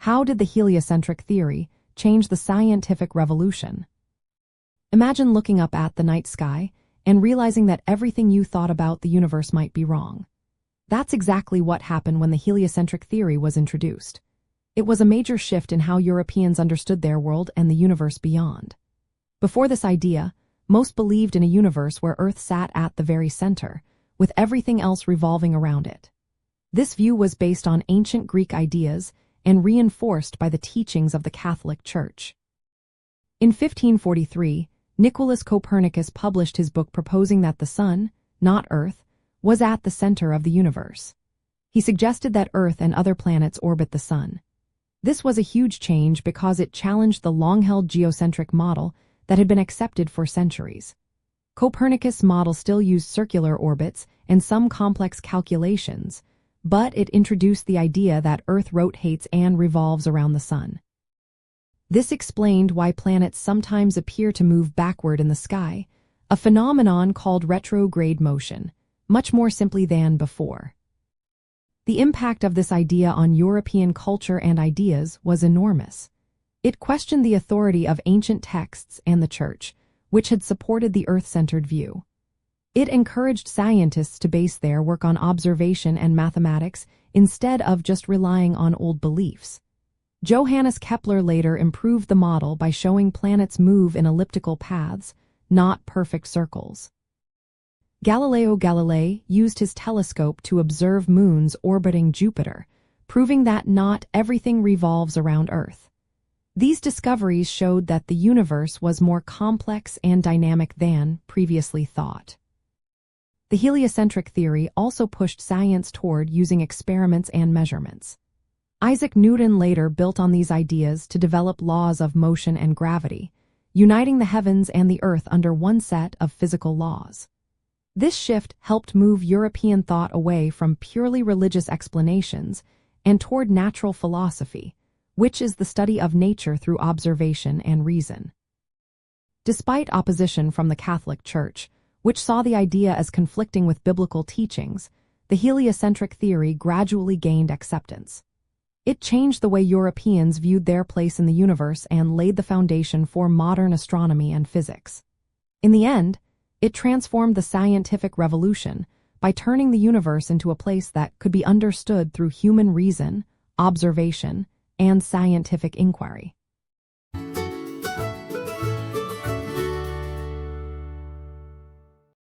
How did the heliocentric theory change the scientific revolution? Imagine looking up at the night sky and realizing that everything you thought about the universe might be wrong. That's exactly what happened when the heliocentric theory was introduced. It was a major shift in how Europeans understood their world and the universe beyond. Before this idea, most believed in a universe where Earth sat at the very center, with everything else revolving around it. This view was based on ancient Greek ideas and reinforced by the teachings of the Catholic Church. In 1543, Nicholas Copernicus published his book proposing that the Sun, not Earth, was at the center of the universe. He suggested that Earth and other planets orbit the Sun. This was a huge change because it challenged the long-held geocentric model that had been accepted for centuries. Copernicus' model still used circular orbits and some complex calculations, but it introduced the idea that Earth rotates and revolves around the Sun. This explained why planets sometimes appear to move backward in the sky, a phenomenon called retrograde motion, much more simply than before. The impact of this idea on European culture and ideas was enormous. It questioned the authority of ancient texts and the Church, which had supported the Earth-centered view. It encouraged scientists to base their work on observation and mathematics instead of just relying on old beliefs. Johannes Kepler later improved the model by showing planets move in elliptical paths, not perfect circles. Galileo Galilei used his telescope to observe moons orbiting Jupiter, proving that not everything revolves around Earth. These discoveries showed that the universe was more complex and dynamic than previously thought. The heliocentric theory also pushed science toward using experiments and measurements. Isaac Newton later built on these ideas to develop laws of motion and gravity, uniting the heavens and the Earth under one set of physical laws. This shift helped move European thought away from purely religious explanations and toward natural philosophy, which is the study of nature through observation and reason. Despite opposition from the Catholic Church, which saw the idea as conflicting with biblical teachings, the heliocentric theory gradually gained acceptance. It changed the way Europeans viewed their place in the universe and laid the foundation for modern astronomy and physics. In the end, it transformed the scientific revolution by turning the universe into a place that could be understood through human reason, observation, and scientific inquiry.